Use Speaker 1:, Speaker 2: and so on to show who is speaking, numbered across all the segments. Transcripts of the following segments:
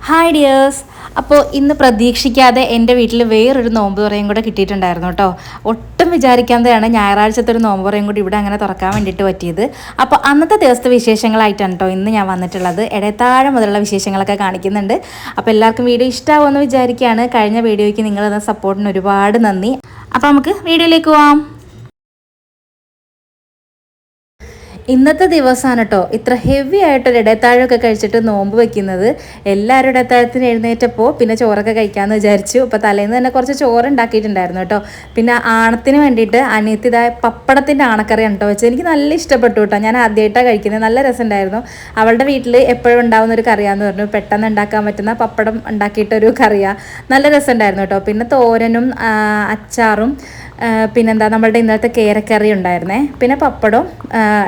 Speaker 1: Hi dears. അപ്പോൾ ഇന്ന് പ്രതീക്ഷിക്കാതെ എൻ്റെ വീട്ടിൽ വേറൊരു നോമ്പ് തുറയും കൂടെ കിട്ടിയിട്ടുണ്ടായിരുന്നു കേട്ടോ. ഒട്ടും വിചാരിക്കാതെയാണ് ഞായറാഴ്ചത്തെ ഒരു നോമ്പ് തുറയും കൂടി ഇവിടെ അങ്ങനെ തുറക്കാൻ വേണ്ടിയിട്ട് പറ്റിയത്. അപ്പോൾ അന്നത്തെ ദിവസത്തെ വിശേഷങ്ങളായിട്ടാണ് കേട്ടോ ഇന്ന് ഞാൻ വന്നിട്ടുള്ളത്. ഇടത്താഴം മുതലുള്ള വിശേഷങ്ങളൊക്കെ കാണിക്കുന്നുണ്ട്. അപ്പോൾ എല്ലാവർക്കും വീഡിയോ ഇഷ്ടമാവുമെന്ന് വിചാരിക്കുകയാണ്. കഴിഞ്ഞ വീഡിയോയ്ക്ക് നിങ്ങൾ തന്ന സപ്പോർട്ടിന് ഒരുപാട് നന്ദി. അപ്പോൾ നമുക്ക് വീഡിയോയിലേക്ക് പോവാം. ഇന്നത്തെ ദിവസമാണ് കേട്ടോ ഇത്ര ഹെവി ആയിട്ടൊരു ഇടത്താഴമൊക്കെ കഴിച്ചിട്ട് നോമ്പ് വയ്ക്കുന്നത്. എല്ലാവരും ഇടത്താഴത്തിന് എഴുന്നേറ്റപ്പോൾ പിന്നെ ചോറൊക്കെ കഴിക്കാമെന്ന് വിചാരിച്ചു. അപ്പോൾ തലേന്ന് തന്നെ കുറച്ച് ചോറ് ഉണ്ടാക്കിയിട്ടുണ്ടായിരുന്നു കേട്ടോ. പിന്നെ ആണത്തിന് വേണ്ടിയിട്ട് അനിയത്തിതായ പപ്പടത്തിൻ്റെ ആണക്കറിയാണ് കേട്ടോ വെച്ചത്. എനിക്ക് നല്ല ഇഷ്ടപ്പെട്ടു കേട്ടോ. ഞാൻ ആദ്യമായിട്ടാണ് കഴിക്കുന്നത്. നല്ല രസമുണ്ടായിരുന്നു. അവളുടെ വീട്ടിൽ എപ്പോഴും ഉണ്ടാകുന്ന ഒരു കറിയാന്ന് പറഞ്ഞു. പെട്ടെന്ന് ഉണ്ടാക്കാൻ പറ്റുന്ന പപ്പടം ഉണ്ടാക്കിയിട്ടൊരു കറിയാണ്. നല്ല രസമുണ്ടായിരുന്നു കേട്ടോ. പിന്നെ തോരനും അച്ചാറും പിന്നെന്താ നമ്മളുടെ ഇന്നത്തെ കേരക്കറി ഉണ്ടായിരുന്നേ. പിന്നെ പപ്പടവും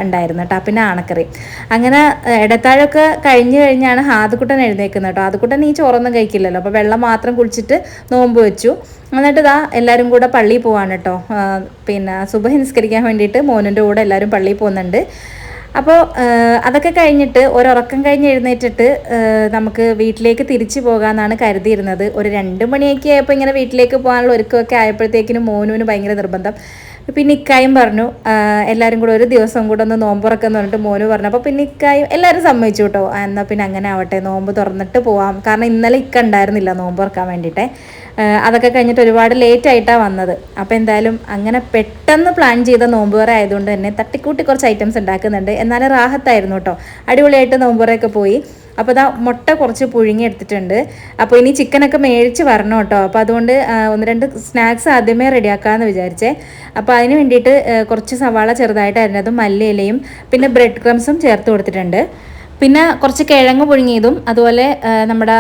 Speaker 1: ഉണ്ടായിരുന്നു കേട്ടോ. പിന്നെ ആണക്കറി. അങ്ങനെ ഇടത്താഴമൊക്കെ കഴിഞ്ഞാണ് ഹാദുക്കുട്ടൻ എഴുന്നേക്കുന്നത് കേട്ടോ. ഹാദുക്കുട്ടൻ ഈ ചോറൊന്നും കഴിക്കില്ലല്ലോ. അപ്പോൾ വെള്ളം മാത്രം കുടിച്ചിട്ട് നോമ്പ് വെച്ചു. എന്നിട്ട് ഇതാ എല്ലാവരും കൂടെ പള്ളിയിൽ പോവാണ് കേട്ടോ. പിന്നെ സുബഹി നിസ്കരിക്കാൻ വേണ്ടിയിട്ട് മോനിൻ്റെ കൂടെ എല്ലാവരും പള്ളിയിൽ പോകുന്നുണ്ട്. അപ്പോൾ അതൊക്കെ കഴിഞ്ഞിട്ട് ഒരുറക്കം കഴിഞ്ഞ് എഴുന്നേറ്റിട്ട് നമുക്ക് വീട്ടിലേക്ക് തിരിച്ചു പോകാമെന്നാണ് കരുതിയിരുന്നത്. ഒരു 2 മണിയൊക്കെ ആയപ്പോൾ ഇങ്ങനെ വീട്ടിലേക്ക് പോകാനുള്ള ഒരുക്കമൊക്കെ ആയപ്പോഴത്തേക്കിനും മോനുവിന് ഭയങ്കര നിർബന്ധം. പിന്നെ ഇക്കായും പറഞ്ഞു എല്ലാവരും കൂടെ ഒരു ദിവസം കൂടെ ഒന്ന് നോമ്പ് തുറക്കാന്ന് പറഞ്ഞിട്ട് മോന് പറഞ്ഞു. അപ്പോൾ പിന്നെ ഇക്കായും എല്ലാവരും സമ്മതിച്ചു കേട്ടോ. എന്നാൽ പിന്നെ അങ്ങനെ ആവട്ടെ, നോമ്പ് തുറന്നിട്ട് പോവാം. കാരണം ഇന്നലെ ഇക്ക ഉണ്ടായിരുന്നില്ല നോമ്പ് തുറക്കാൻ വേണ്ടിയിട്ട്. അതൊക്കെ കഴിഞ്ഞിട്ട് ഒരുപാട് ലേറ്റ് ആയിട്ടാണ് വന്നത്. അപ്പോൾ എന്തായാലും അങ്ങനെ പെട്ടെന്ന് പ്ലാൻ ചെയ്ത നോമ്പ് തുറ ആയതുകൊണ്ട് തന്നെ തട്ടിക്കൂട്ടി കുറച്ച് ഐറ്റംസ് ഉണ്ടാക്കുന്നുണ്ട്. എന്നാലും റാഹത്തായിരുന്നു കേട്ടോ. അടിപൊളിയായിട്ട് നോമ്പ് തുറയൊക്കെ പോയി. അപ്പോൾ ഇതാ മുട്ട കുറച്ച് പുഴുങ്ങി എടുത്തിട്ടുണ്ട്. അപ്പോൾ ഇനി ചിക്കനൊക്കെ മേടിച്ച് വരണം കേട്ടോ. അപ്പോൾ അതുകൊണ്ട് 1-2 സ്നാക്സ് ആദ്യമേ റെഡിയാക്കാമെന്ന് വിചാരിച്ചേ. അപ്പോൾ അതിന് വേണ്ടിയിട്ട് കുറച്ച് സവാള ചെറുതായിട്ട് അരിഞ്ഞതും മല്ലിയിലയും പിന്നെ ബ്രെഡ് ക്രംസും ചേർത്ത് കൊടുത്തിട്ടുണ്ട്. പിന്നെ കുറച്ച് കിഴങ്ങ് പുഴുങ്ങിയതും അതുപോലെ നമ്മുടെ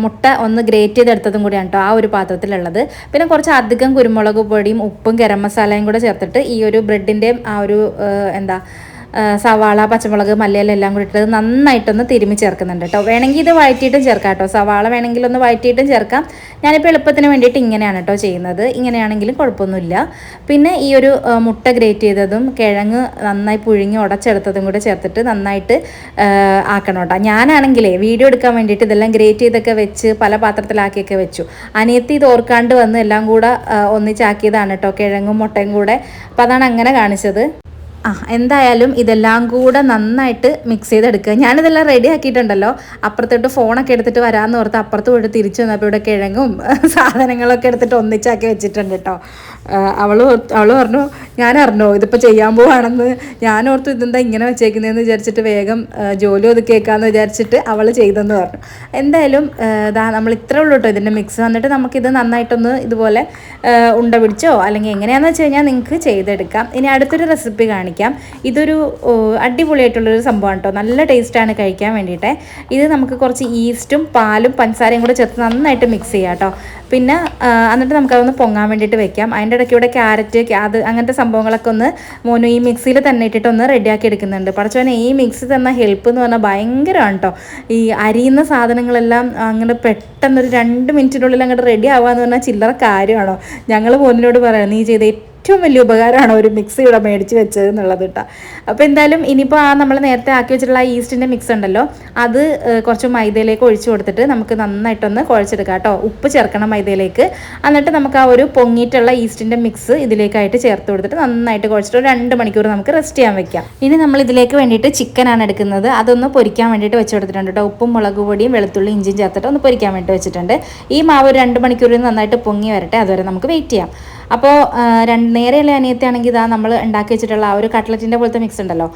Speaker 1: മുട്ട ഒന്ന് ഗ്രേറ്റ് ചെയ്തെടുത്തതും കൂടിയാണ് കേട്ടോ ആ ഒരു പാത്രത്തിലുള്ളത്. പിന്നെ കുറച്ച് അധികം കുരുമുളക് പൊടിയും ഉപ്പും ഗരം മസാലയും കൂടെ ചേർത്തിട്ട് ഈ ഒരു ബ്രെഡിൻ്റെയും ആ ഒരു സവാള പച്ചമുളക് മല്ലിയില എല്ലാം കൂടി ഇട്ടത് നന്നായിട്ടൊന്ന് തിരുമ്മി ചേർക്കുന്നുണ്ട് കേട്ടോ. വേണമെങ്കിൽ ഇത് വഴറ്റിയിട്ടും ചേർക്കാം കേട്ടോ. സവാള വേണമെങ്കിൽ ഒന്ന് വഴറ്റിയിട്ടും ചേർക്കാം. ഞാനിപ്പോൾ എളുപ്പത്തിന് വേണ്ടിയിട്ട് ഇങ്ങനെയാണ് കേട്ടോ ചെയ്യുന്നത്. ഇങ്ങനെയാണെങ്കിലും കുഴപ്പമൊന്നുമില്ല. പിന്നെ ഈ ഒരു മുട്ട ഗ്രേറ്റ് ചെയ്തതും കിഴങ്ങ് നന്നായി പുഴുങ്ങി ഉടച്ചെടുത്തതും കൂടെ ചേർത്തിട്ട് നന്നായിട്ട് ആക്കണം കേട്ടോ. ഞാനാണെങ്കിലേ വീഡിയോ എടുക്കാൻ വേണ്ടിയിട്ട് ഇതെല്ലാം ഗ്രേറ്റ് ചെയ്തൊക്കെ വെച്ച് പല പാത്രത്തിലാക്കിയൊക്കെ വെച്ചു. അനിയത്തി ഇത് ഓർക്കാണ്ട് വന്ന് എല്ലാം കൂടെ ഒന്നിച്ചാക്കിയതാണ് കേട്ടോ, കിഴങ്ങും മുട്ടയും കൂടെ. അപ്പോൾ അതാണ് അങ്ങനെ കാണിച്ചത്. എന്തായാലും ഇതെല്ലാം കൂടെ നന്നായിട്ട് മിക്സ് ചെയ്തെടുക്കുക. ഞാനിതെല്ലാം റെഡി ആക്കിയിട്ടുണ്ടല്ലോ. അപ്പുറത്തോട്ട് ഫോണൊക്കെ എടുത്തിട്ട് വരാമെന്ന് ഓർത്ത് അപ്പുറത്ത് പോയിട്ട് തിരിച്ചു വന്നപ്പോൾ ഇവിടെ കിഴങ്ങും സാധനങ്ങളൊക്കെ എടുത്തിട്ട് ഒന്നിച്ചാക്കി വെച്ചിട്ടുണ്ട് കേട്ടോ. അവൾ പറഞ്ഞു ഞാൻ അറിഞ്ഞോ ഇതിപ്പോൾ ചെയ്യാൻ പോവാണെന്ന്. ഞാനോർത്തു ഇതെന്താ ഇങ്ങനെ വെച്ചേക്കുന്നതെന്ന് വിചാരിച്ചിട്ട് വേഗം ജോലി ഒതുക്കിയേക്കാന്ന് വിചാരിച്ചിട്ട് അവൾ ചെയ്തെന്ന് പറഞ്ഞു. എന്തായാലും നമ്മൾ ഇത്രേ ഉള്ളൂ കേട്ടോ ഇതിൻ്റെ മിക്സ്. എന്നിട്ട് നമുക്കിത് നന്നായിട്ടൊന്ന് ഇതുപോലെ ഉണ്ട പിടിച്ചോ അല്ലെങ്കിൽ എങ്ങനെയാണെന്ന് വെച്ച് കഴിഞ്ഞാൽ നിങ്ങൾക്ക് ചെയ്തെടുക്കാം. ഇനി അടുത്തൊരു റെസിപ്പി കാണിക്കാം. ഇതൊരു അടിപൊളിയായിട്ടുള്ളൊരു സംഭവമാണ് കേട്ടോ. നല്ല ടേസ്റ്റാണ് കഴിക്കാൻ വേണ്ടിയിട്ട്. ഇത് നമുക്ക് കുറച്ച് ഈസ്റ്റും പാലും പഞ്ചസാരയും കൂടെ ചേർത്ത് നന്നായിട്ട് മിക്സ് ചെയ്യാം കേട്ടോ. പിന്നെ എന്നിട്ട് നമുക്കതൊന്ന് പൊങ്ങാൻ വേണ്ടിയിട്ട് വെക്കാം. അതിൻ്റെ ഇടയ്ക്ക് ഇവിടെ ക്യാരറ്റ് അങ്ങനത്തെ സംഭവങ്ങളൊക്കെ ഒന്ന് മോനു ഈ മിക്സിയിൽ തന്നെ ഇട്ടിട്ട് ഒന്ന് റെഡിയാക്കി എടുക്കുന്നുണ്ട്. പഠിച്ചവനെ ഈ മിക്സി തന്ന ഹെൽപ്പ് എന്ന് പറഞ്ഞാൽ ഭയങ്കരമാണ് കേട്ടോ. ഈ അരിയുന്ന സാധനങ്ങളെല്ലാം അങ്ങനെ പെട്ടെന്നൊരു 2 മിനിറ്റിനുള്ളിൽ അങ്ങോട്ട് റെഡി ആവാന്ന് പറഞ്ഞാൽ ചില്ലറ കാര്യമാണോ. ഞങ്ങൾ മോനിനോട് പറയാം നീ ചെയ്ത ഏറ്റവും വലിയ ഉപകാരമാണ് ഒരു മിക്സി ഇവിടെ മേടിച്ച് വെച്ചത് എന്നുള്ളത് കേട്ടോ. അപ്പോൾ എന്തായാലും ഇനിയിപ്പോൾ നമ്മൾ നേരത്തെ ആക്കി വെച്ചിട്ടുള്ള ഈസ്റ്റിൻ്റെ മിക്സ് ഉണ്ടല്ലോ അത് കുറച്ച് മൈദയിലേക്ക് ഒഴിച്ചു കൊടുത്തിട്ട് നമുക്ക് നന്നായിട്ടൊന്ന് കുഴച്ചെടുക്കാം കേട്ടോ. ഉപ്പ് ചേർക്കണം മൈദയിലേക്ക്. എന്നിട്ട് നമുക്ക് ആ ഒരു പൊങ്ങിയിട്ടുള്ള ഈസ്റ്റിൻ്റെ മിക്സ് ഇതിലേക്കായിട്ട് ചേർത്ത് കൊടുത്തിട്ട് നന്നായിട്ട് കുഴച്ചിട്ട് ഒരു 2 മണിക്കൂർ നമുക്ക് റെസ്റ്റ് ചെയ്യാൻ വെക്കാം. ഇനി നമ്മൾ ഇതിലേക്ക് വേണ്ടിയിട്ട് ചിക്കനാണ് എടുക്കുന്നത്. അതൊന്ന് പൊരിക്കാൻ വേണ്ടിയിട്ട് വെച്ച് കൊടുത്തിട്ടുണ്ട് കേട്ടോ. ഉപ്പും മുളക് പൊടിയും വെളുത്തുള്ളി ഇഞ്ചിയും ചേർത്തിട്ട് ഒന്ന് പൊരിക്കാൻ വേണ്ടി വെച്ചിട്ടുണ്ട്. ഈ മാവ് ഒരു 2 മണിക്കൂറിൽ നന്നായിട്ട് പൊങ്ങി വരട്ടെ. അതുവരെ നമുക്ക് വെയിറ്റ് ചെയ്യാം. അപ്പോൾ നേരെയുള്ള അനിയത്തിയാണെങ്കിൽ ഇതാ നമ്മൾ ഉണ്ടാക്കി വെച്ചിട്ടുള്ള ആ ഒരു കട്ട്ലറ്റിൻ്റെ പോലത്തെ മിക്സ് ഉണ്ടല്ലോ,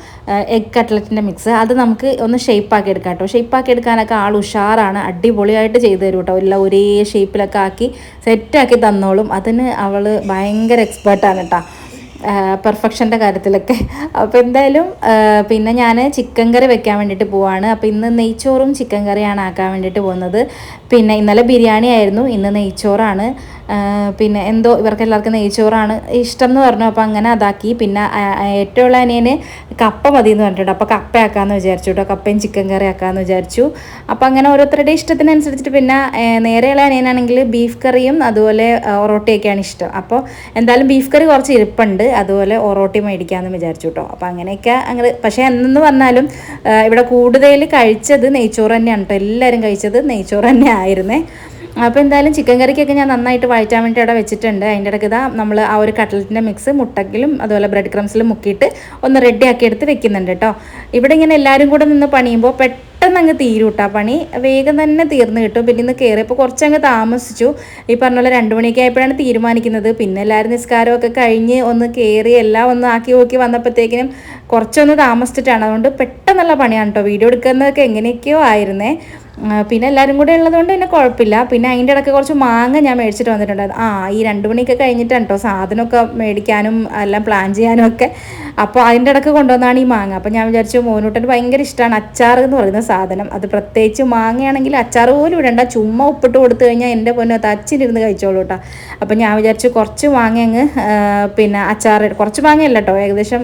Speaker 1: എഗ് കട്ട്ലറ്റിൻ്റെ മിക്സ്, അത് നമുക്ക് ഒന്ന് ഷേപ്പാക്കി എടുക്കാം കേട്ടോ. ഷേപ്പാക്കി എടുക്കാനൊക്കെ ആൾ ഉഷാറാണ്. അടിപൊളിയായിട്ട് ചെയ്തു തരും കേട്ടോ. എല്ലാം ഒരേ ഷേപ്പിലൊക്കെ ആക്കി സെറ്റാക്കി തന്നോളും. അതിന് അവൾ ഭയങ്കര എക്സ്പേർട്ടാണ് കേട്ടോ, പെർഫെക്ഷൻ്റെ കാര്യത്തിലൊക്കെ. അപ്പോൾ എന്തായാലും പിന്നെ ഞാൻ ചിക്കൻ കറി വെക്കാൻ വേണ്ടിയിട്ട് പോവാണ്. അപ്പോൾ ഇന്ന് നെയ്ച്ചോറും ചിക്കൻ കറിയാണ് ആക്കാൻ വേണ്ടിയിട്ട് പോകുന്നത്. പിന്നെ ഇന്നലെ ബിരിയാണി ആയിരുന്നു, ഇന്ന് നെയ്ച്ചോറാണ്. പിന്നെ എന്തോ ഇവർക്ക് എല്ലാവർക്കും നെയ്ച്ചോറാണ് ഇഷ്ടം എന്ന് പറഞ്ഞു. അപ്പോൾ അങ്ങനെ അതാക്കി. പിന്നെ ഏറ്റവും ഉള്ള അനിയന് കപ്പ മതി എന്ന് പറഞ്ഞിട്ടുണ്ട്. അപ്പോൾ കപ്പയാക്കാമെന്ന് വിചാരിച്ചു കേട്ടോ, കപ്പയും ചിക്കൻ കറി ആക്കാമെന്ന് വിചാരിച്ചു. അപ്പോൾ അങ്ങനെ ഓരോരുത്തരുടെ ഇഷ്ടത്തിനനുസരിച്ചിട്ട്. പിന്നെ നേരെയുള്ള അനിയനാണെങ്കിൽ ബീഫ് കറിയും അതുപോലെ ഒറോട്ടിയൊക്കെയാണ് ഇഷ്ടം. അപ്പോൾ എന്തായാലും ബീഫ് കറി കുറച്ച് ഇരിപ്പുണ്ട്, അതുപോലെ ഒറോട്ടി മേടിക്കാമെന്ന് വിചാരിച്ചു കേട്ടോ. അപ്പോൾ അങ്ങനെയൊക്കെ അങ്ങനെ. പക്ഷേ എന്നെന്ന് പറഞ്ഞാലും ഇവിടെ കൂടുതൽ കഴിച്ചത് നെയ്ച്ചോറ് തന്നെയാണ് കേട്ടോ. എല്ലാവരും കഴിച്ചത് നെയ്ച്ചോറ് തന്നെ ആയിരുന്നേ. അപ്പോൾ എന്തായാലും ചിക്കൻ കറിക്കൊക്കെ ഞാൻ നന്നായിട്ട് വഴറ്റാൻ വേണ്ടി അവിടെ വെച്ചിട്ടുണ്ട്. അതിൻ്റെ ഇടയ്ക്ക് ഇതാ നമ്മൾ ആ ഒരു കട്ട്ലറ്റിൻ്റെ മിക്സ് മുട്ടക്കിലും അതുപോലെ ബ്രെഡ് ക്രംസിലും മുക്കിയിട്ട് ഒന്ന് റെഡിയാക്കി എടുത്ത് വെക്കുന്നുണ്ട് കേട്ടോ. ഇവിടെ ഇങ്ങനെ എല്ലാവരും കൂടെ നിന്ന് പണിയുമ്പോൾ പെട്ടെന്ന് അങ്ങ് തീരും കേട്ടോ പണി, വേഗം തന്നെ തീർന്ന് കിട്ടും. പിന്നെ ഇന്ന് കയറിയപ്പോൾ കുറച്ചങ്ങ് താമസിച്ചു. ഈ പറഞ്ഞ പോലെ 2 മണിയൊക്കെ ആയപ്പോഴാണ് തീരുമാനിക്കുന്നത്. പിന്നെ എല്ലാവരും നിസ്കാരമൊക്കെ കഴിഞ്ഞ് ഒന്ന് കയറി എല്ലാം ഒന്ന് ആക്കി നോക്കി വന്നപ്പോഴത്തേക്കിനും കുറച്ചൊന്ന് താമസിച്ചിട്ടാണ്. അതുകൊണ്ട് പെട്ടെന്നുള്ള പണിയാണ് കേട്ടോ. വീഡിയോ എടുക്കുന്നതൊക്കെ എങ്ങനെയൊക്കെയോ ആയിരുന്നേ. പിന്നെ എല്ലാവരും കൂടെ ഉള്ളതുകൊണ്ട് പിന്നെ കുഴപ്പമില്ല. പിന്നെ അതിൻ്റെ ഇടയ്ക്ക് കുറച്ച് മാങ്ങ ഞാൻ മേടിച്ചിട്ട് വന്നിട്ടുണ്ടായിരുന്നു. ഈ 2 മണിയൊക്കെ കഴിഞ്ഞിട്ടാണ് കേട്ടോ സാധനമൊക്കെ മേടിക്കാനും എല്ലാം പ്ലാൻ ചെയ്യാനും ഒക്കെ. അപ്പോൾ അതിൻ്റെ ഇടയ്ക്ക് കൊണ്ടുവന്നാണ് ഈ മാങ്ങ. അപ്പോൾ ഞാൻ വിചാരിച്ചു മോനൂട്ടന് ഭയങ്കര ഇഷ്ടമാണ് അച്ചാർ എന്ന് പറയുന്ന സാധനം. അത് പ്രത്യേകിച്ച് മാങ്ങയാണെങ്കിൽ അച്ചാർ പോലും ഇടണ്ട, ചുമ്മാ ഉപ്പിട്ട് കൊടുത്തു കഴിഞ്ഞാൽ എൻ്റെ പൊന്നെ തച്ചിലിരുന്ന് കഴിച്ചോളൂ കേട്ടോ. അപ്പോൾ ഞാൻ വിചാരിച്ചു കുറച്ച് മാങ്ങ അങ്ങ് പിന്നെ അച്ചാർ, കുറച്ച് മാങ്ങയല്ല കേട്ടോ, ഏകദേശം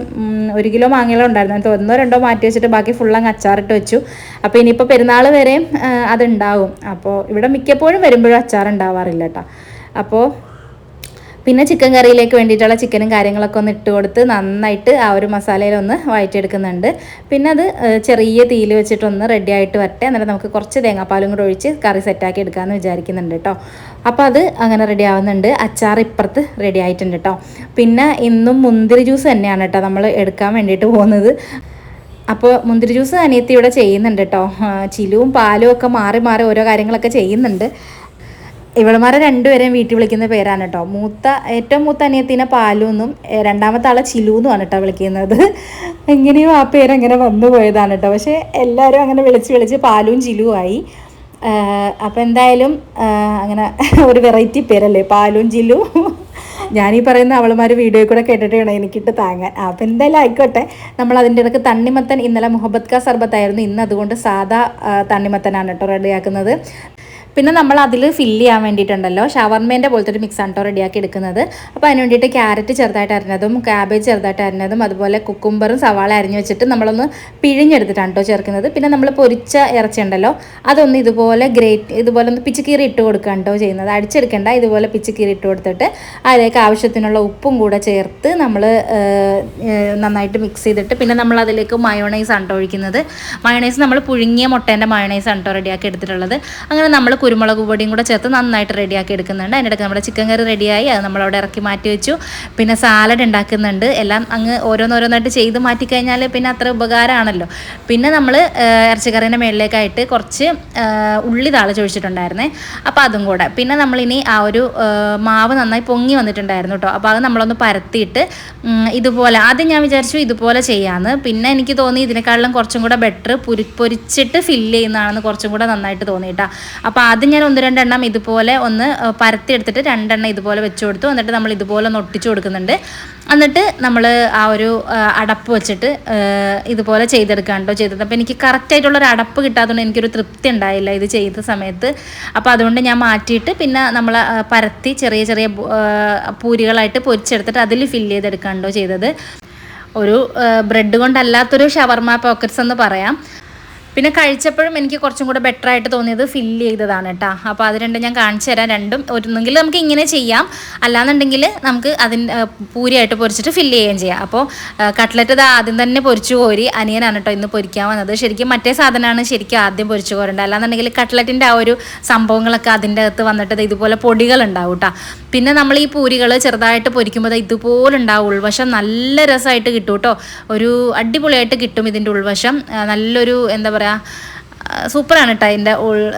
Speaker 1: 1 കിലോ മാങ്ങകളും ഉണ്ടായിരുന്നു. അത് 1-2 മാറ്റി വെച്ചിട്ട് ബാക്കി ഫുൾ അങ്ങ് അച്ചാറിട്ട് വെച്ചു. അപ്പോൾ ഇനിയിപ്പോൾ പെരുന്നാൾ വരെയും അതുണ്ടാവും. അപ്പോൾ ഇവിടെ മിക്കപ്പോഴും വരുമ്പോഴും അച്ചാർ ഉണ്ടാവാറില്ല കേട്ടോ. അപ്പോൾ പിന്നെ ചിക്കൻ കറിയിലേക്ക് വേണ്ടിയിട്ടുള്ള ചിക്കനും കാര്യങ്ങളൊക്കെ ഒന്ന് ഇട്ട് കൊടുത്ത് നന്നായിട്ട് ആ ഒരു മസാലയിലൊന്ന് വഴറ്റിയെടുക്കുന്നുണ്ട്. പിന്നെ അത് ചെറിയ തീയിൽ വെച്ചിട്ടൊന്ന് റെഡി ആയിട്ട് വരട്ടെ. എന്നിട്ട് നമുക്ക് കുറച്ച് തേങ്ങാപ്പാലും കൂടെ ഒഴിച്ച് കറി സെറ്റാക്കി എടുക്കാമെന്ന് വിചാരിക്കുന്നുണ്ട് കേട്ടോ. അപ്പോൾ അത് അങ്ങനെ റെഡി ആവുന്നുണ്ട്. അച്ചാർ ഇപ്പുറത്ത് റെഡി ആയിട്ടുണ്ട് കേട്ടോ. പിന്നെ ഇന്നും മുന്തിരി ജ്യൂസ് തന്നെയാണ് കേട്ടോ നമ്മൾ എടുക്കാൻ വേണ്ടിയിട്ട് പോകുന്നത്. അപ്പോൾ മുന്തിരി ജ്യൂസ് അനിയത്തി ഇവിടെ ചെയ്യുന്നുണ്ട് കേട്ടോ. ചിലുവും പാലും ഒക്കെ മാറി മാറി ഓരോ കാര്യങ്ങളൊക്കെ ചെയ്യുന്നുണ്ട്. ഇവളുമാരെ 2 പേരെയും വീട്ടിൽ വിളിക്കുന്ന പേരാണ് കേട്ടോ. ഏറ്റവും മൂത്ത അനിയത്തിനെ പാലുവെന്നും രണ്ടാമത്തെ ആളെ ചിലുവെന്നുമാണ് കേട്ടോ വിളിക്കുന്നത്. എങ്ങനെയോ ആ പേരങ്ങനെ വന്നു പോയതാണ് കേട്ടോ. പക്ഷേ എല്ലാവരും അങ്ങനെ വിളിച്ച് പാലും ചിലുവായി. അപ്പോൾ എന്തായാലും അങ്ങനെ ഒരു വെറൈറ്റി പേരല്ലേ പാലും ചിലു. ഞാനീ പറയുന്ന അവളുമാർ വീഡിയോ കൂടെ കേട്ടിട്ട് വേണം എനിക്കിട്ട് താങ്ങാൻ. അപ്പോൾ എന്തായാലും ആയിക്കോട്ടെ. നമ്മൾ അതിൻ്റെ ഇടയ്ക്ക് തണ്ണിമത്തൻ, ഇന്നലെ മുഹബത്ത് കാ സർബത്തായിരുന്നു, ഇന്ന് അതുകൊണ്ട് സാധാ തണ്ണിമത്തനാണ് കേട്ടോ റെഡിയാക്കുന്നത്. പിന്നെ നമ്മൾ അതിൽ ഫില്ല് ചെയ്യാൻ വേണ്ടിയിട്ടുണ്ടല്ലോ ഷവർമേൻ്റെ പോലത്തെ ഒരു മിക്സാണ് കേട്ടോ റെഡിയാക്കി എടുക്കുന്നത്. അപ്പോൾ അതിന് വേണ്ടിയിട്ട് ക്യാരറ്റ് ചെറുതായിട്ട് അരിഞ്ഞതും കാബേജ് ചെറുതായിട്ട് അരിഞ്ഞതും അതുപോലെ കുക്കുംബറും സവാള അരിഞ്ഞ് വെച്ചിട്ട് നമ്മളൊന്ന് പിഴിഞ്ഞെടുത്തിട്ടാണ് കേട്ടോ ചേർക്കുന്നത്. പിന്നെ നമ്മൾ പൊരിച്ച ഇറച്ചി ഉണ്ടല്ലോ അതൊന്ന് ഇതുപോലെ ഇതുപോലെ ഒന്ന് പിച്ചുകീറി ഇട്ട് കൊടുക്കുകയാണ് കേട്ടോ ചെയ്യുന്നത്. അടിച്ചെടുക്കേണ്ട, ഇതുപോലെ പിച്ചുകീറി ഇട്ട് കൊടുത്തിട്ട് അതിലേക്ക് ആവശ്യത്തിനുള്ള ഉപ്പും കൂടെ ചേർത്ത് നമ്മൾ നന്നായിട്ട് മിക്സ് ചെയ്തിട്ട് പിന്നെ നമ്മൾ അതിലേക്ക് മയോണൈസ് ആണ് കേട്ടോ ഒഴിക്കുന്നത്. മയോണൈസ് നമ്മൾ പുഴുങ്ങിയ മുട്ടേൻ്റെ മയോണൈസ് ആണ് കേട്ടോ റെഡിയാക്കി എടുത്തിട്ടുള്ളത്. അങ്ങനെ നമ്മൾ കുരുമുളക് പൊടിയും കൂടെ ചേർത്ത് നന്നായിട്ട് റെഡിയാക്കി എടുക്കുന്നുണ്ട്. അതിനിടയ്ക്ക് നമ്മുടെ ചിക്കൻ കറി റെഡിയായി, അത് നമ്മളവിടെ ഇറക്കി മാറ്റി വെച്ചു. പിന്നെ സാലഡ് ഉണ്ടാക്കുന്നുണ്ട്. എല്ലാം അങ്ങ് ഓരോന്നോരോന്നായിട്ട് ചെയ്ത് മാറ്റിക്കഴിഞ്ഞാൽ പിന്നെ അത്ര ഉപകാരമാണല്ലോ. പിന്നെ നമ്മൾ ഇറച്ചിക്കറീൻ്റെ മേളിലേക്കായിട്ട് കുറച്ച് ഉള്ളി താളിച്ചൊഴിച്ചിട്ടുണ്ടായിരുന്നേ. അപ്പോൾ അതും കൂടെ. പിന്നെ നമ്മളിനി ആ ഒരു മാവ് നന്നായി പൊങ്ങി വന്നിട്ടുണ്ടായിരുന്നു കേട്ടോ. അപ്പോൾ അത് നമ്മളൊന്ന് പരത്തിയിട്ട് ഇതുപോലെ ആദ്യം ഞാൻ വിചാരിച്ചു ഇതുപോലെ ചെയ്യാമെന്ന്. പിന്നെ എനിക്ക് തോന്നി ഇതിനേക്കാളും കുറച്ചും കൂടെ ബെറ്റർ പൊരിച്ചിട്ട് ഫില്ല് ചെയ്യുന്നതാണെന്ന് കുറച്ചും കൂടെ നന്നായിട്ട് തോന്നിയിട്ടാ. അപ്പോൾ ആദ്യം ഞാൻ 1-2 എണ്ണം ഇതുപോലെ ഒന്ന് പരത്തി എടുത്തിട്ട് 2 എണ്ണം ഇതുപോലെ വെച്ച് കൊടുത്തു. എന്നിട്ട് നമ്മൾ ഇതുപോലെ ഒന്ന് ഒട്ടിച്ചു കൊടുക്കുന്നുണ്ട്. എന്നിട്ട് നമ്മൾ ആ ഒരു അടപ്പ് വെച്ചിട്ട് ഇതുപോലെ ചെയ്തെടുക്കുകയാണ് കേട്ടോ ചെയ്തത്. അപ്പോൾ എനിക്ക് കറക്റ്റായിട്ടുള്ളൊരു അടപ്പ് കിട്ടാത്തതുകൊണ്ട് എനിക്കൊരു തൃപ്തി ഉണ്ടായില്ല ഇത് ചെയ്ത സമയത്ത്. അപ്പോൾ അതുകൊണ്ട് ഞാൻ മാറ്റിയിട്ട് പിന്നെ നമ്മൾ പരത്തി ചെറിയ ചെറിയ പൂരികളായിട്ട് പൊരിച്ചെടുത്തിട്ട് അതിൽ ഫില്ല് ചെയ്തെടുക്കുകയാണ് കേട്ടോ ചെയ്തത്. ഒരു ബ്രെഡ് കൊണ്ടല്ലാത്തൊരു ഷവർമ പോക്കറ്റ്സ് എന്ന് പറയാം. പിന്നെ കഴിച്ചപ്പോഴും എനിക്ക് കുറച്ചും കൂടെ ബെറ്റർ ആയിട്ട് തോന്നിയത് ഫില്ല് ചെയ്തതാണ് കേട്ടോ. അപ്പോൾ അത് രണ്ടും ഞാൻ കാണിച്ചു തരാം. രണ്ടും ഒന്നെങ്കിൽ നമുക്ക് ഇങ്ങനെ ചെയ്യാം, അല്ലാന്നുണ്ടെങ്കിൽ നമുക്ക് അതിന് പൂരിയായിട്ട് പൊരിച്ചിട്ട് ഫില്ല് ചെയ്യുകയും ചെയ്യാം. അപ്പോൾ കട്ട്ലറ്റ് ഇത് ആദ്യം തന്നെ പൊരിച്ചു കോരി അനിയനാണ് കേട്ടോ ഇന്ന് പൊരിക്കാൻ വന്നത്. ശരിക്കും മറ്റേ സാധനമാണ് ശരിക്കും ആദ്യം പൊരിച്ചു കോരേണ്ടത്. അല്ലാന്നുണ്ടെങ്കിൽ കട്ട്ലറ്റിൻ്റെ ആ ഒരു സംഭവങ്ങളൊക്കെ അതിൻ്റെ അകത്ത് വന്നിട്ട് ഇതുപോലെ പൊടികളുണ്ടാവും കേട്ടോ. പിന്നെ നമ്മൾ ഈ പൂരികൾ ചെറുതായിട്ട് പൊരിക്കുമ്പോൾ ഇതുപോലെ ഉണ്ടാവും. ഉൾവശം നല്ല രസമായിട്ട് കിട്ടും കേട്ടോ. ഒരു അടിപൊളിയായിട്ട് കിട്ടും ഇതിൻ്റെ ഉൾവശം. നല്ലൊരു എന്താ പറയുക സൂപ്പറാണ് കേട്ടോ. അതിൻ്റെ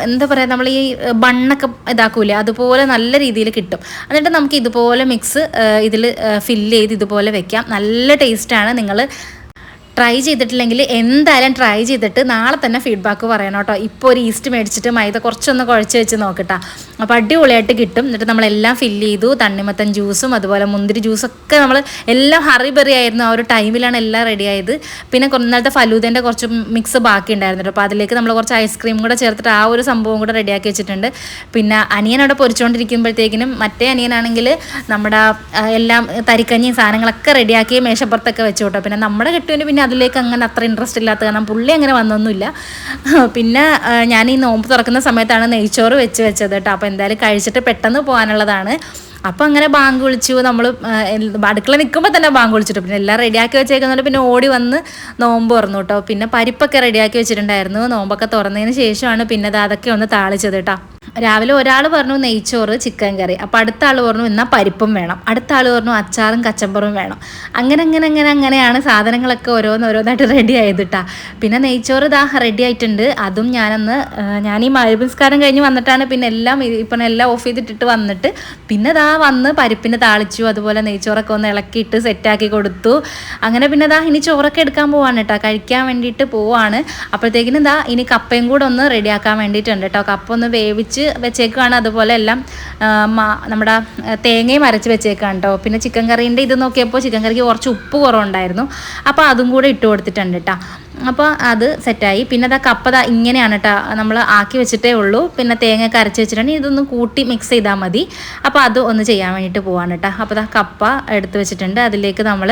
Speaker 1: എന്താ പറയുക നമ്മൾ ഈ ബണ്ണൊക്കെ ഇതാക്കൂലേ അതുപോലെ നല്ല രീതിയിൽ കിട്ടും. എന്നിട്ട് നമുക്ക് ഇതുപോലെ മിക്സ് ഇതിൽ ഫില്ല് ചെയ്ത് ഇതുപോലെ വെക്കാം. നല്ല ടേസ്റ്റാണ്. നിങ്ങൾ ട്രൈ ചെയ്തിട്ടില്ലെങ്കിൽ എന്തായാലും ട്രൈ ചെയ്തിട്ട് നാളെ തന്നെ ഫീഡ്ബാക്ക് പറയണം കേട്ടോ. ഇപ്പോൾ ഒരു ഈസ്റ്റ് മേടിച്ചിട്ട് മൈദ കുറച്ചൊന്ന് കുഴച്ച് വെച്ച് നോക്കട്ടോ. അപ്പോൾ അടിപൊളിയായിട്ട് കിട്ടും. എന്നിട്ട് നമ്മളെല്ലാം ഫില്ല് ചെയ്തു. തണ്ണിമത്തൻ ജ്യൂസും അതുപോലെ മുന്തിരി ജ്യൂസൊക്കെ നമ്മൾ എല്ലാം ഹറിബറി ആയിരുന്നു. ആ ഒരു ടൈമിലാണ് എല്ലാം റെഡി ആയത്. പിന്നെ ഇന്നലത്തെ ഫലൂദേൻ്റെ കുറച്ച് മിക്സ് ബാക്കി ഉണ്ടായിരുന്നു. അപ്പോൾ അതിലേക്ക് നമ്മൾ കുറച്ച് ഐസ്ക്രീം കൂടെ ചേർത്തിട്ട് ആ ഒരു സംഭവം കൂടെ റെഡിയാക്കി വെച്ചിട്ടുണ്ട്. പിന്നെ അനിയൻ അവിടെ പൊരിച്ചുകൊണ്ടിരിക്കുമ്പോഴത്തേക്കിനും മറ്റേ അനിയനാണെങ്കിൽ നമ്മുടെ എല്ലാം തരിക്കഞ്ഞിയും സാധനങ്ങളൊക്കെ റെഡിയാക്കി മേശപ്പുറത്തൊക്കെ വെച്ചു കേട്ടോ. പിന്നെ നമ്മുടെ കെട്ടുവിന് പിന്നെ അതിലേക്ക് അങ്ങനെ അത്ര ഇൻട്രസ്റ്റ് ഇല്ലാത്ത കാരണം പുള്ളി അങ്ങനെ വന്നൊന്നുമില്ല. പിന്നെ ഞാൻ ഈ നോമ്പ് തുറക്കുന്ന സമയത്താണ് നെയ്ച്ചോറ് വെച്ചത് കേട്ടോ. അപ്പോൾ എന്തായാലും കഴിച്ചിട്ട് പെട്ടെന്ന് പോകാനുള്ളതാണ്. അപ്പോൾ അങ്ങനെ ബാങ്ക് വിളിച്ചു. നമ്മൾ അടുക്കള നിൽക്കുമ്പോൾ തന്നെ ബാങ്ക് വിളിച്ചിട്ട് പിന്നെ എല്ലാം റെഡിയാക്കി വെച്ചേക്കുന്നുണ്ട്. പിന്നെ ഓടി വന്ന് നോമ്പ് തുറന്നു കേട്ടോ. പിന്നെ പരിപ്പൊക്കെ റെഡിയാക്കി വെച്ചിട്ടുണ്ടായിരുന്നു. നോമ്പൊക്കെ തുറന്നതിന് ശേഷമാണ് പിന്നെ അതൊക്കെ ഒന്ന് താളിച്ചത് കേട്ടോ. രാവിലെ ഒരാൾ പറഞ്ഞു നെയ്ച്ചോറ് ചിക്കൻ കറി, അപ്പോൾ അടുത്ത ആൾ പറഞ്ഞു എന്നാൽ പരിപ്പും വേണം, അടുത്ത ആൾ പറഞ്ഞു അച്ചാറും കച്ചമ്പറും വേണം. അങ്ങനെയാണ് സാധനങ്ങളൊക്കെ ഓരോന്നായിട്ട് റെഡി ആയത് കേട്ടോ. പിന്നെ നെയ്ച്ചോറ് റെഡി ആയിട്ടുണ്ട്. അതും ഞാൻ ഈ മഴപുസ്കാരം കഴിഞ്ഞ് വന്നിട്ടാണ് പിന്നെ എല്ലാം ഓഫ് ചെയ്തിട്ടിട്ട് വന്നിട്ട് പിന്നെ വന്ന് പരിപ്പിന് താളിച്ചു. അതുപോലെ നെയ്ച്ചോറൊക്കെ ഒന്ന് ഇളക്കിയിട്ട് സെറ്റാക്കി കൊടുത്തു. അങ്ങനെ പിന്നെ ഇനി ചോറൊക്കെ എടുക്കാൻ പോവാണ് കേട്ടോ, കഴിക്കാൻ വേണ്ടിയിട്ട് പോവാണ്. അപ്പോഴത്തേക്കിനും ഇനി കപ്പയും കൂടെ ഒന്ന് റെഡിയാക്കാൻ വേണ്ടിയിട്ടുണ്ട് കേട്ടോ. കപ്പ ഒന്ന് വേവിച്ച് വെച്ചേക്കാണ്. അതുപോലെ എല്ലാം നമ്മുടെ തേങ്ങയും അരച്ച് വെച്ചേക്കാണ് കേട്ടോ. പിന്നെ ചിക്കൻ കറീൻ്റെ ഇത് നോക്കിയപ്പോൾ ചിക്കൻ കറിക്ക് കുറച്ച് ഉപ്പ് കുറവുണ്ടായിരുന്നു. അപ്പോൾ അതും കൂടെ ഇട്ട് കൊടുത്തിട്ടുണ്ട് കേട്ടോ. അപ്പോൾ അത് സെറ്റായി. പിന്നെ കപ്പ ഇങ്ങനെയാണ് കേട്ടോ നമ്മൾ ആക്കി വെച്ചിട്ടേ ഉള്ളൂ. പിന്നെ തേങ്ങയൊക്കെ അരച്ച് വെച്ചിട്ടുണ്ടെങ്കിൽ ഇതൊന്ന് കൂട്ടി മിക്സ് ചെയ്താൽ മതി. അപ്പോൾ അത് ഒന്ന് ചെയ്യാൻ വേണ്ടിയിട്ട് പോവാണ് കേട്ടോ. അപ്പോൾ കപ്പ എടുത്ത് വെച്ചിട്ടുണ്ട്. അതിലേക്ക് നമ്മൾ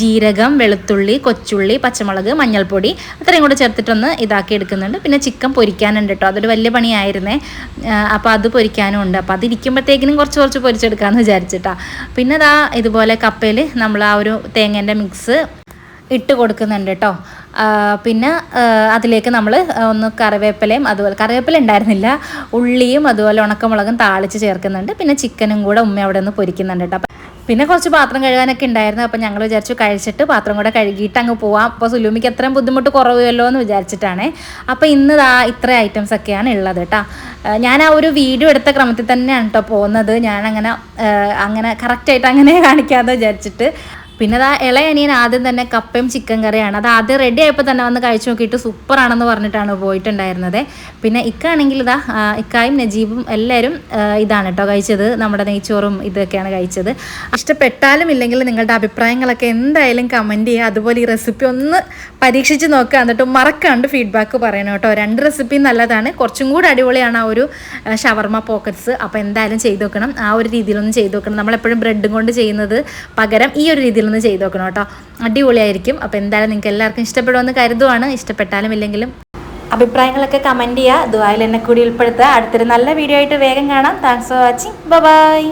Speaker 1: ജീരകം, വെളുത്തുള്ളി, കൊച്ചുള്ളി, പച്ചമുളക്, മഞ്ഞൾപ്പൊടി അത്രയും കൂടെ ചേർത്തിട്ടൊന്ന് ഇതാക്കി എടുക്കുന്നുണ്ട്. പിന്നെ ചിക്കൻ പൊരിക്കാനുണ്ട് കേട്ടോ. അതൊരു വലിയ പണിയായിരുന്നേ. അപ്പോൾ അത് പൊരിക്കാനും ഉണ്ട്. അപ്പോൾ അതിരിക്കുമ്പോഴത്തേക്കിനും കുറച്ച് പൊരിച്ചെടുക്കാമെന്ന് വിചാരിച്ചിട്ടാ. പിന്നെ ഇതുപോലെ കപ്പയിൽ നമ്മൾ ആ ഒരു തേങ്ങേൻ്റെ മിക്സ് ഇട്ട് കൊടുക്കുന്നുണ്ട് കേട്ടോ. പിന്നെ അതിലേക്ക് നമ്മൾ ഒന്ന് കറിവേപ്പിലയും അതുപോലെ കറിവേപ്പില ഉണ്ടായിരുന്നില്ല, ഉള്ളിയും അതുപോലെ ഉണക്കമുളകും താളിച്ച് ചേർക്കുന്നുണ്ട്. പിന്നെ ചിക്കനും കൂടെ ഉമ്മ അവിടെ നിന്ന് പൊരിക്കുന്നുണ്ട് കേട്ടോ. പിന്നെ കുറച്ച് പാത്രം കഴുകാനൊക്കെ ഉണ്ടായിരുന്നു. അപ്പോൾ ഞങ്ങൾ വിചാരിച്ചു കഴിച്ചിട്ട് പാത്രം കൂടെ കഴുകിയിട്ട് അങ്ങ് പോവാം. അപ്പോൾ സുലൂമിക്ക് അത്രയും ബുദ്ധിമുട്ട് കുറവുമല്ലോ എന്ന് വിചാരിച്ചിട്ടാണ്. അപ്പോൾ ഇന്ന് ഇത്ര ഐറ്റംസ് ഒക്കെയാണ് ഉള്ളത് കേട്ടോ. ഞാൻ ആ ഒരു വീഡിയോ എടുത്ത ക്രമത്തിൽ തന്നെയാണ് കേട്ടോ പോകുന്നത്. അങ്ങനെ കറക്റ്റായിട്ട് അങ്ങനെ കാണിക്കാമെന്ന് വിചാരിച്ചിട്ട്. പിന്നെ ഇളയ അനിയൻ ആദ്യം തന്നെ കപ്പയും ചിക്കൻ കറിയാണ്. അത് ആദ്യം റെഡി ആയപ്പോൾ തന്നെ വന്ന് കഴിച്ചു നോക്കിയിട്ട് സൂപ്പറാണെന്ന് പറഞ്ഞിട്ടാണ് പോയിട്ടുണ്ടായിരുന്നത്. പിന്നെ ഇക്കാണെങ്കിൽ ഇക്കായും നജീബും എല്ലാവരും ഇതാണ് കേട്ടോ കഴിച്ചത്. നമ്മുടെ നെയ്ച്ചോറും ഇതൊക്കെയാണ് കഴിച്ചത്. ഇഷ്ടപ്പെട്ടാലും ഇല്ലെങ്കിലും നിങ്ങളുടെ അഭിപ്രായങ്ങളൊക്കെ എന്തായാലും കമൻറ്റ് ചെയ്യുക. അതുപോലെ ഈ റെസിപ്പി ഒന്ന് പരീക്ഷിച്ച് നോക്കുക. എന്നിട്ട് മറക്കാണ്ട് ഫീഡ്ബാക്ക് പറയണം കേട്ടോ. 2 റെസിപ്പിയും നല്ലതാണ്. കുറച്ചും കൂടി അടിപൊളിയാണ് ആ ഒരു ഷവർമ പോക്കറ്റ്സ്. അപ്പോൾ എന്തായാലും ചെയ്ത് നോക്കണം. ആ ഒരു രീതിയിലൊന്നും ചെയ്ത് നോക്കണം. നമ്മളെപ്പോഴും ബ്രെഡും കൊണ്ട് ചെയ്യുന്നത് പകരം ഈ ഒരു രീതിയിൽ ഒന്ന് ചെയ്ത് നോക്കണം കേട്ടോ. അടിപൊളിയായിരിക്കും. അപ്പോൾ എന്തായാലും നിങ്ങൾക്ക് എല്ലാവർക്കും ഇഷ്ടപ്പെടുമെന്ന് കരുതുവാണ്. ഇഷ്ടപ്പെട്ടാലും ഇല്ലെങ്കിലും അഭിപ്രായങ്ങളൊക്കെ കമൻറ്റ് ചെയ്യുക. ദുആയിൽ എന്നെ കൂടി ഉൾപ്പെടുത്തുക. അടുത്തൊരു നല്ല വീഡിയോ ആയിട്ട് വേഗം കാണാം. Thanks for watching. ബൈ.